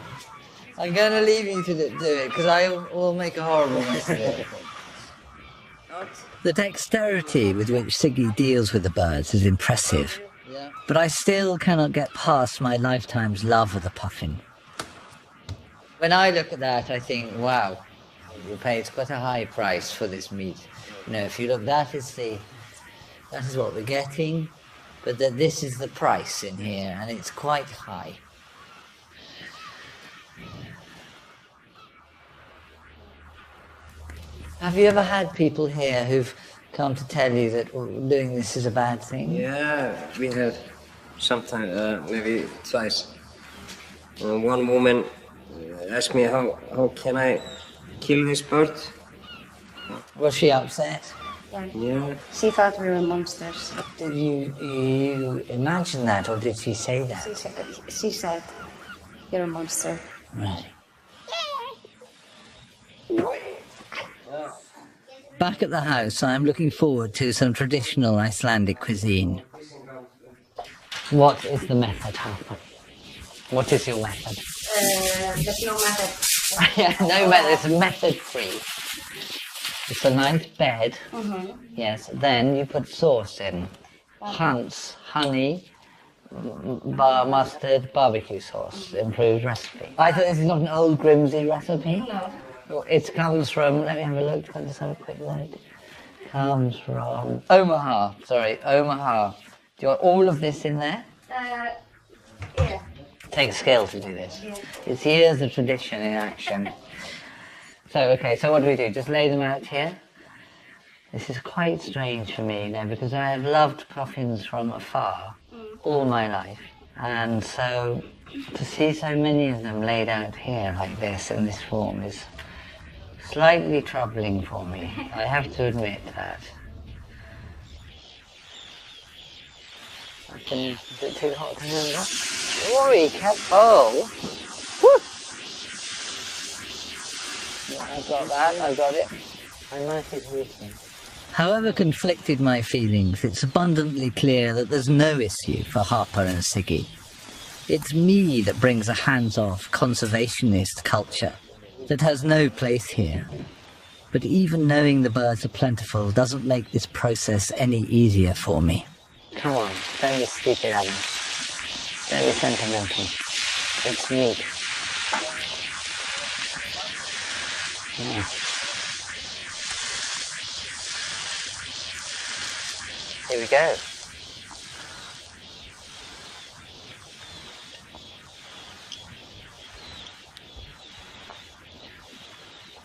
I'm going to leave you to do it, because I will make a horrible mess of it. The dexterity with which Siggy deals with the birds is impressive, but I still cannot get past my lifetime's love of the puffin. When I look at that, I think, wow, you paid quite a high price for this meat. You know, if you look, that is what we're getting, but that this is the price in here, and it's quite high. Have you ever had people here who've come to tell you that doing this is a bad thing? Yeah, we had sometimes, maybe twice. One woman asked me how can I kill this bird? Was she upset? Yeah. She thought we were monsters. Did you imagine that, or did she say that? She said, "You're a monster." Right. Back at the house, I am looking forward to some traditional Icelandic cuisine. What is the method, Harper? What is your method? There's no method. Yeah, no method. It's method-free. It's a nice bed. Yes. Then you put sauce in. Hunt's honey, mustard, barbecue sauce. Improved recipe. I thought this is not an old Grimsby recipe. No. It comes from, let me have a look, I'll just have a quick look. Comes from Omaha, Omaha. Do you want all of this in there? Yeah. Takes skill to do this. Yeah. It's years of tradition in action. So what do we do? Just lay them out here? This is quite strange for me now, because I have loved puffins from afar all my life. And so to see so many of them laid out here like this in this form is slightly troubling for me. I have to admit that. Okay, is it too hot to handle? Oi, careful! Woo! I've got that, I've got it. I might be reaching. However conflicted my feelings, it's abundantly clear that there's no issue for Harper and Siggy. It's me that brings a hands-off, conservationist culture that has no place here. But even knowing the birds are plentiful doesn't make this process any easier for me. Come on, don't be stupid, Adam. Don't be sentimental. It's neat. Yeah. Here we go.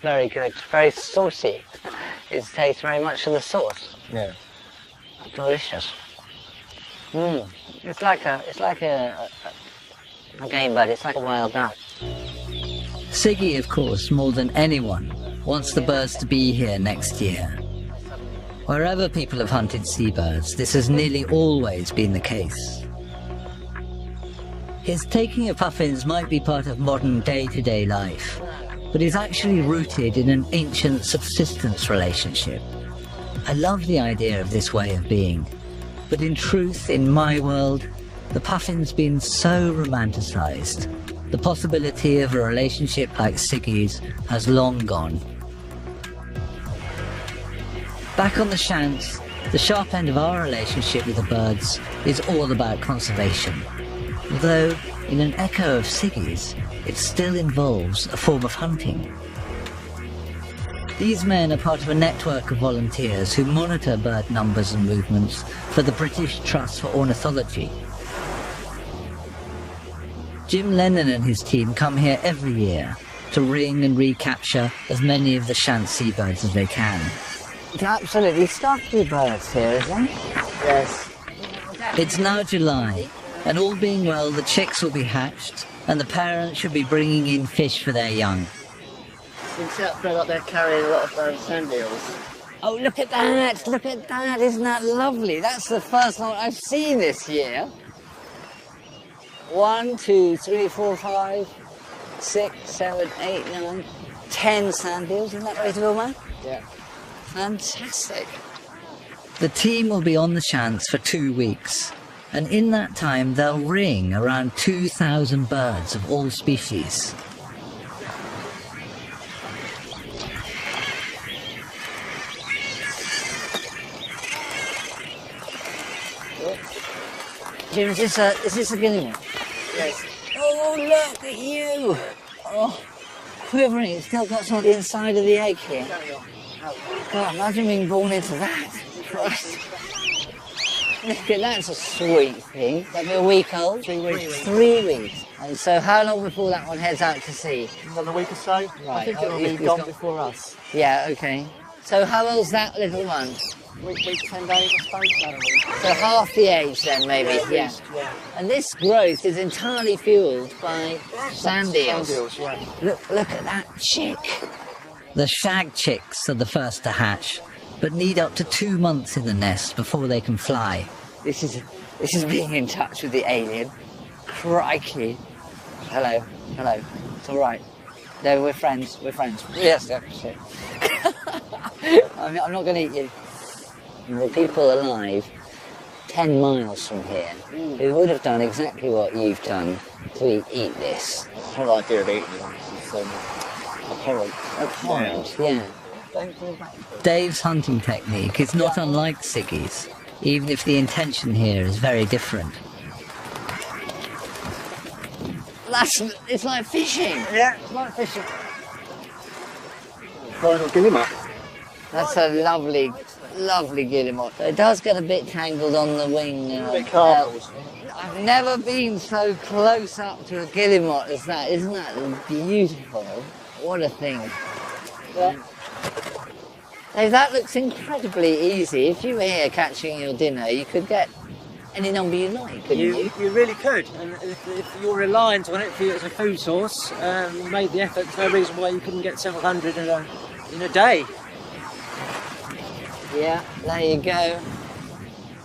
Very good, very saucy. It tastes very much of the sauce. Yeah. Delicious. It's like a game bird. It's like a wild duck. Siggy, of course, more than anyone, wants the birds to be here next year. Wherever people have hunted seabirds, this has nearly always been the case. His taking of puffins might be part of modern day-to-day life, but is actually rooted in an ancient subsistence relationship. I love the idea of this way of being, but in truth, in my world, the puffin's been so romanticized. The possibility of a relationship like Siggy's has long gone. Back on the Shiants, the sharp end of our relationship with the birds is all about conservation. Although, in an echo of Siggy's, it still involves a form of hunting. These men are part of a network of volunteers who monitor bird numbers and movements for the British Trust for Ornithology. Jim Lennon and his team come here every year to ring and recapture as many of the Shiant seabirds as they can. It's absolutely stuffed with birds here, isn't it? Yes. It's now July, and all being well, the chicks will be hatched, and the parents should be bringing in fish for their young. Except for that they're carrying a lot of sand eels. Oh, look at that! Look at that! Isn't that lovely? That's the first one I've seen this year. 1, 2, 3, 4, 5, 6, 7, 8, 9, 10 sand eels. Isn't that right, Wilma? Yeah. Fantastic. The team will be on the Shiants for 2 weeks, and in that time they'll ring around 2,000 birds of all species. Jim, is this a guillemot? Yes. Oh, look at you! Oh, quivering. It's still got something inside of the egg here. God, imagine being born into that. Christ. Look at that's a sweet thing. That'll be a week old? 3 weeks. 3 weeks. And so how long before that one heads out to sea? Another week or so. Right. I think it'll be gone before us. Yeah, okay. So how old's that little one? Week, 10 days, I suppose. So half the age then, maybe, yeah. And this growth is entirely fueled by sand eels. Sand eels, yeah. Look at that chick. The shag chicks are the first to hatch, but need up to 2 months in the nest before they can fly. This is being in touch with the alien. Crikey. Hello. It's all right. No, we're friends. Yes, shit. I'm not going to eat you. There are people alive 10 miles from here who would have done exactly what you've done to eat this. The whole idea of eating is abhorrent. Abhorrent, yeah. Dave's hunting technique is not unlike Siggy's, even if the intention here is very different. It's like fishing. Yeah, it's like fishing. Guillemot. That's a lovely guillemot. It does get a bit tangled on the wing. I've never been so close up to a guillemot as that. Isn't that beautiful? What a thing. Yeah. Now, that looks incredibly easy. If you were here catching your dinner, you could get any number you like, couldn't you? You really could, and if you're reliant on it as a food source, you made the effort. There's no reason why you couldn't get several hundred in a day. Yeah, there you go.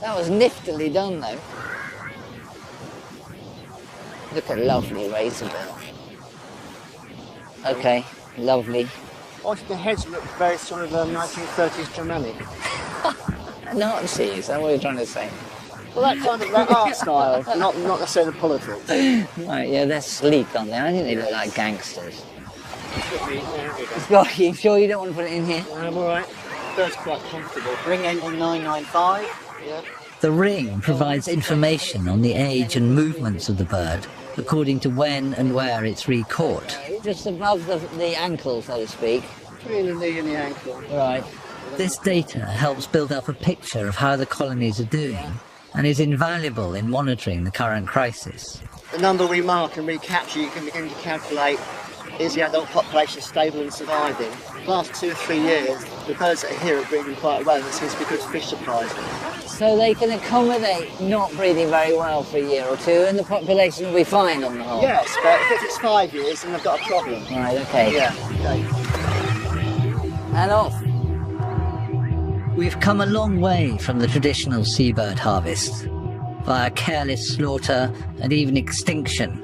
That was niftily done, though. Look at lovely razorbill. Okay, lovely. Also, the heads look very sort of 1930s Germanic. Nazis, is that what you're trying to say? Well, that kind of that art style, not necessarily the politics. Right, yeah, they're sleek, aren't they? I think they look like gangsters. Scott, you sure you don't want to put it in here? I'm all right. Bird's quite comfortable. Ring ending 995. Yeah. The ring provides information on the age and movements of the bird, according to when and where it's re-caught. Just above the ankle, so to speak. Between the knee and the ankle. Right. This data helps build up a picture of how the colonies are doing and is invaluable in monitoring the current crisis. The number we mark and recapture, you can begin to calculate, is the adult population stable and surviving? The last 2 or 3 years, the birds that are here are breeding quite well, and this seems to be good fish supplies. So they can accommodate not breeding very well for a year or two, and the population will be fine on the whole? Yes, but if it's 5 years, then they've got a problem. Right, okay. Yeah, okay. And off. We've come a long way from the traditional seabird harvest, via careless slaughter and even extinction,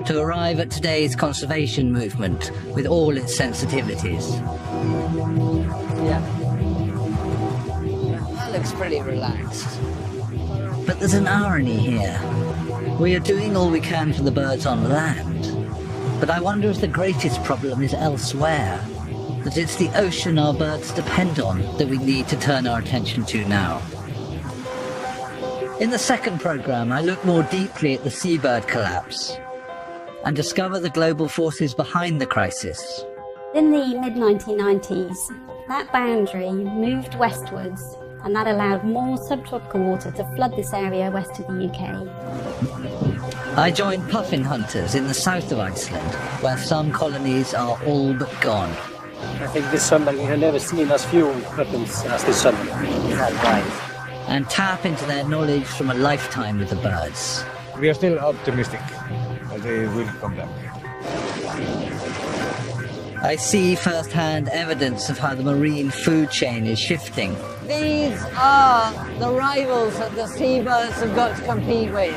to arrive at today's conservation movement with all its sensitivities. Yeah. That looks pretty relaxed. But there's an irony here. We are doing all we can for the birds on land, but I wonder if the greatest problem is elsewhere, that it's the ocean our birds depend on that we need to turn our attention to now. In the second programme, I look more deeply at the seabird collapse and discover the global forces behind the crisis. In the mid-1990s, that boundary moved westwards, and that allowed more subtropical water to flood this area west of the UK. I joined puffin hunters in the south of Iceland, where some colonies are all but gone. I think this summer we have never seen as few puffins as this summer. Is that right? And tap into their knowledge from a lifetime with the birds. We are still optimistic that they will come back. I see first-hand evidence of how the marine food chain is shifting. These are the rivals that the seabirds have got to compete with.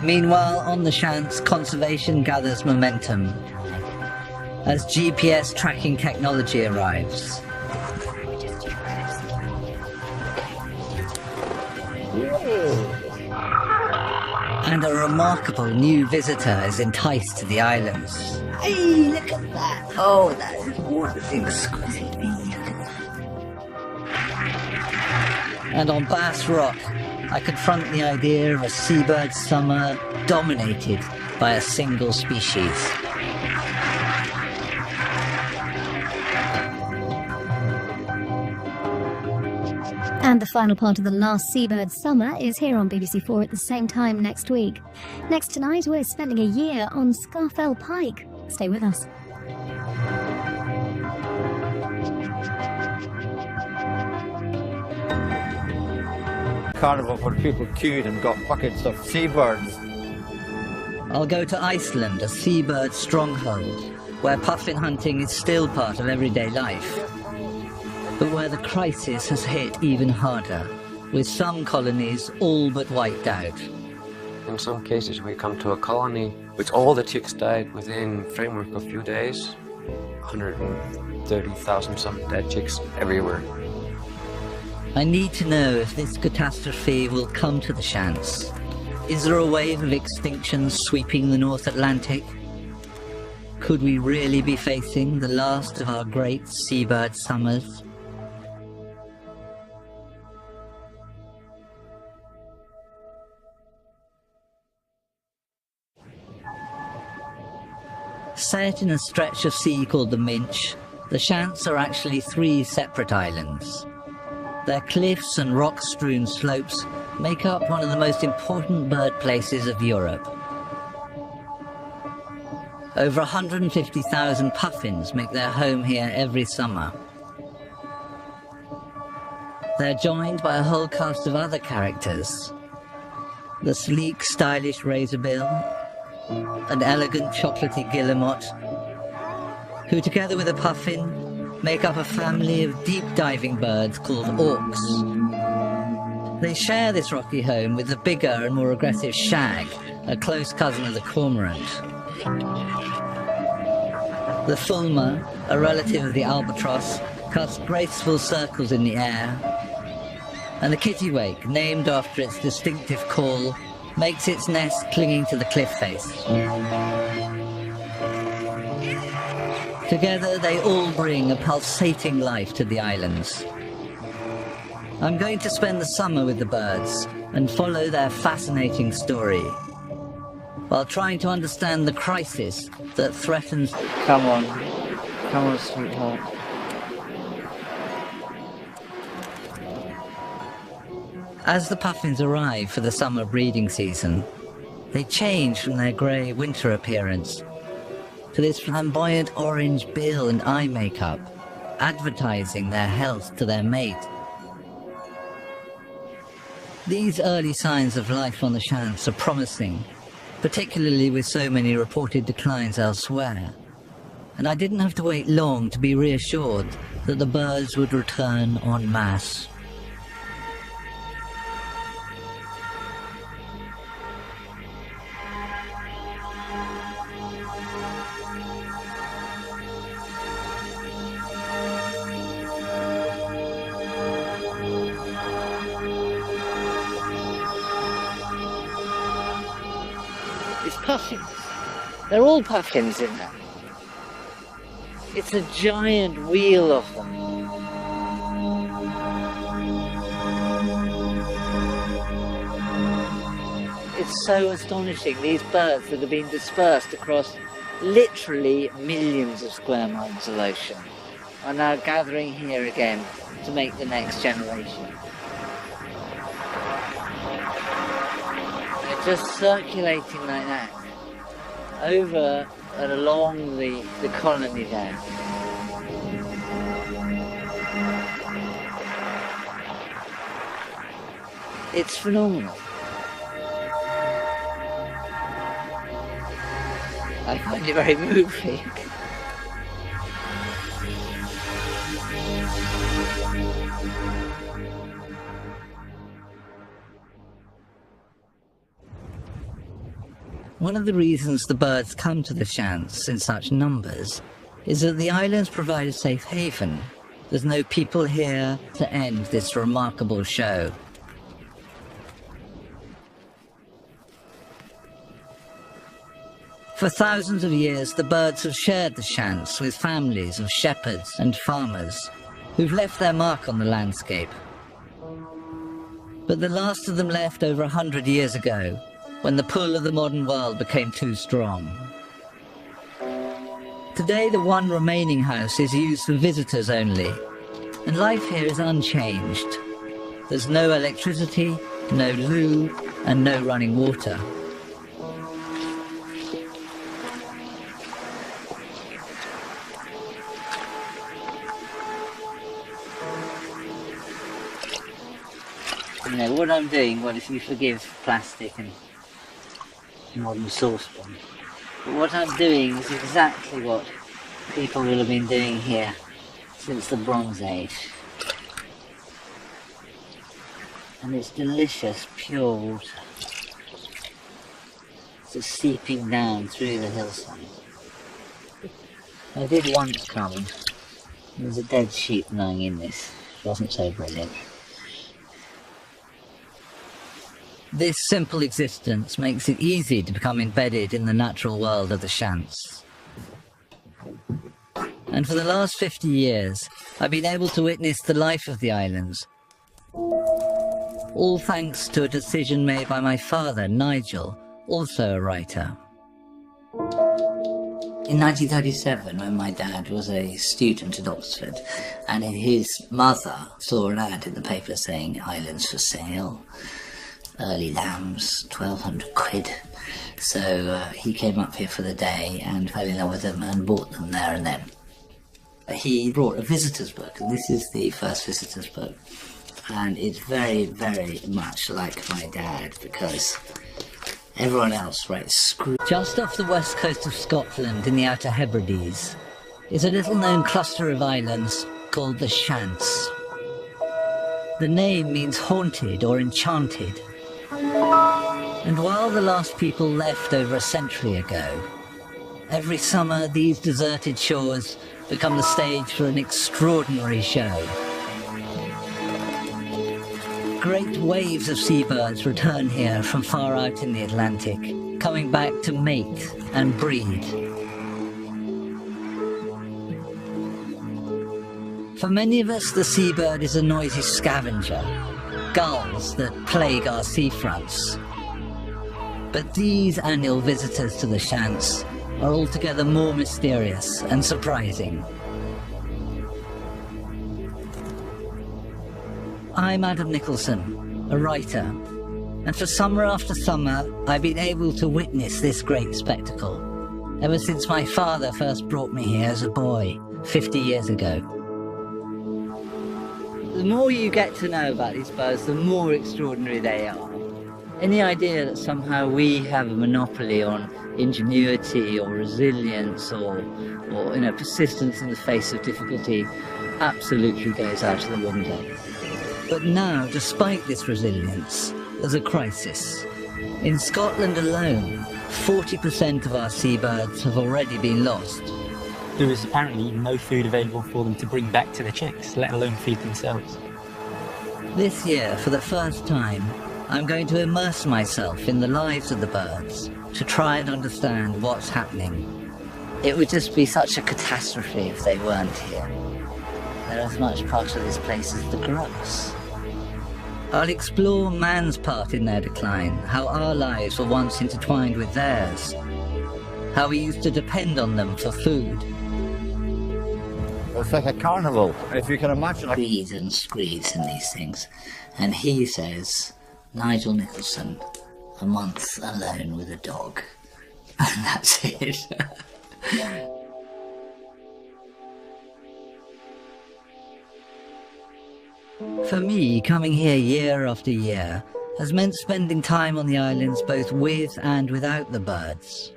Meanwhile, on the Shiants, conservation gathers momentum as GPS tracking technology arrives. And a remarkable new visitor is enticed to the islands. Hey, look at that! Oh, that is what exquisite. Look at that. And on Bass Rock, I confront the idea of a seabird summer dominated by a single species. And the final part of the last Seabird summer is here on BBC4 at the same time next week. Next tonight, we're spending a year on Scafell Pike. Stay with us. Carnival where people queued and got buckets of seabirds. I'll go to Iceland, a seabird stronghold, where puffin hunting is still part of everyday life, but where the crisis has hit even harder, with some colonies all but wiped out. In some cases we come to a colony which all the chicks died within framework of a few days. 130,000 some dead chicks everywhere. I need to know if this catastrophe will come to the Shiants. Is there a wave of extinction sweeping the North Atlantic? Could we really be facing the last of our great seabird summers? Set in a stretch of sea called the Minch, the Shiants are actually 3 separate islands. Their cliffs and rock-strewn slopes make up one of the most important bird places of Europe. Over 150,000 puffins make their home here every summer. they're joined by a whole cast of other characters. The sleek, stylish razorbill, an elegant chocolatey guillemot, who together with a puffin make up a family of deep-diving birds called auks. They share this rocky home with the bigger and more aggressive shag, a close cousin of the cormorant. The fulmar, a relative of the albatross, cuts graceful circles in the air, and the kittiwake, named after its distinctive call, makes its nest clinging to the cliff face. Together they all bring a pulsating life to the islands. I'm going to spend the summer with the birds and follow their fascinating story, while trying to understand the crisis that threatens... Come on, sweetheart. As the puffins arrive for the summer breeding season, they change from their grey winter appearance to this flamboyant orange bill and eye makeup, advertising their health to their mate. These early signs of life on the Shiants are promising, particularly with so many reported declines elsewhere, and I didn't have to wait long to be reassured that the birds would return en masse. Puffins. They're all puffins in there. It's a giant wheel of them. It's so astonishing, these birds that have been dispersed across literally millions of square miles of ocean are now gathering here again to make the next generation. Just circulating like that over and along the colony there. It's phenomenal. I find it very moving. One of the reasons the birds come to the Shiants in such numbers is that the islands provide a safe haven. There's no people here to end this remarkable show. For thousands of years, the birds have shared the Shiants with families of shepherds and farmers who've left their mark on the landscape. But the last of them left over 100 years ago, when the pull of the modern world became too strong. Today, the one remaining house is used for visitors only, and life here is unchanged. There's no electricity, no loo, and no running water. You know, what I'm doing, well, if you forgive plastic and modern saucepan, but what I'm doing is exactly what people will have been doing here since the Bronze Age. And it's delicious, pure water. Just seeping down through the hillside. I did once come. There was a dead sheep lying in this. It wasn't so brilliant. This simple existence makes it easy to become embedded in the natural world of the Shiants. And for the last 50 years, I've been able to witness the life of the islands, all thanks to a decision made by my father, Nigel, also a writer. In 1937, when my dad was a student at Oxford, and his mother saw an ad in the paper saying islands for sale, early lambs, 1,200 quid. So he came up here for the day and fell in love with them and bought them there and then. He brought a visitor's book, and this is the first visitor's book. and it's very, very much like my dad because everyone else writes screw. Just off the west coast of Scotland in the Outer Hebrides is a little known cluster of islands called the Shiants. The name means haunted or enchanted. And while the last people left over a century ago, every summer these deserted shores become the stage for an extraordinary show. Great waves of seabirds return here from far out in the Atlantic, coming back to mate and breed. For many of us, the seabird is a noisy scavenger, gulls that plague our seafronts. But these annual visitors to the Shiants are altogether more mysterious and surprising. I'm Adam Nicolson, a writer, and for summer after summer I've been able to witness this great spectacle, ever since my father first brought me here as a boy, 50 years ago. The more you get to know about these birds, the more extraordinary they are. Any idea that somehow we have a monopoly on ingenuity or resilience or persistence in the face of difficulty absolutely goes out of the window. But now, despite this resilience, there's a crisis. In Scotland alone, 40% of our seabirds have already been lost. There is apparently no food available for them to bring back to the chicks, let alone feed themselves. This year, for the first time, I'm going to immerse myself in the lives of the birds to try and understand what's happening. It would just be such a catastrophe if they weren't here. They're as much part of this place as the grouse. I'll explore man's part in their decline, how our lives were once intertwined with theirs, how we used to depend on them for food. It's like a carnival, if you can imagine. Screeds and screeds in these things. And he says, Nigel Nicolson, a month alone with a dog. And that's it. For me, coming here year after year has meant spending time on the islands both with and without the birds.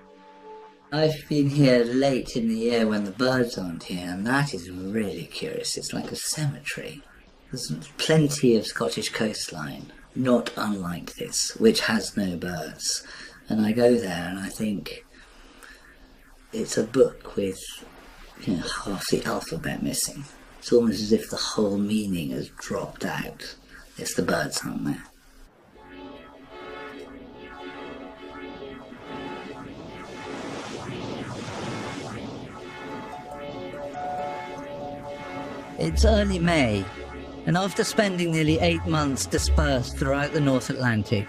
I've been here late in the year when the birds aren't here, and that is really curious. It's like a cemetery. There's plenty of Scottish coastline, not unlike this, which has no birds. And I go there and I think it's a book with half the alphabet missing. It's almost as if the whole meaning has dropped out if the birds aren't there. It's early May, and after spending nearly 8 months dispersed throughout the North Atlantic,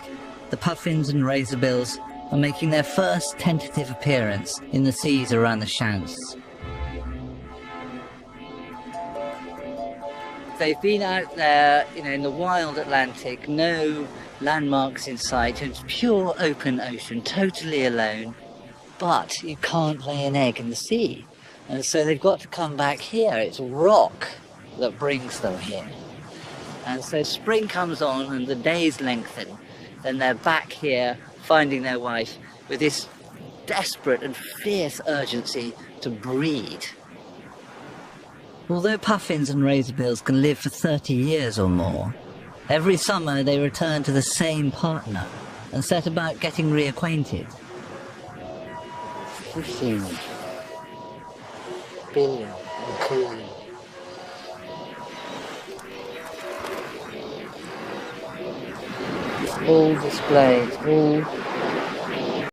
the puffins and razorbills are making their first tentative appearance in the seas around the Shiants. They've been out there, in the wild Atlantic, no landmarks in sight, it's pure open ocean, totally alone, but you can't lay an egg in the sea. And so they've got to come back here. It's rock that brings them here. And so spring comes on and the days lengthen. Then they're back here, finding their wife with this desperate and fierce urgency to breed. Although puffins and razorbills can live for 30 years or more, every summer they return to the same partner and set about getting reacquainted. 15 billion cool. All displayed, all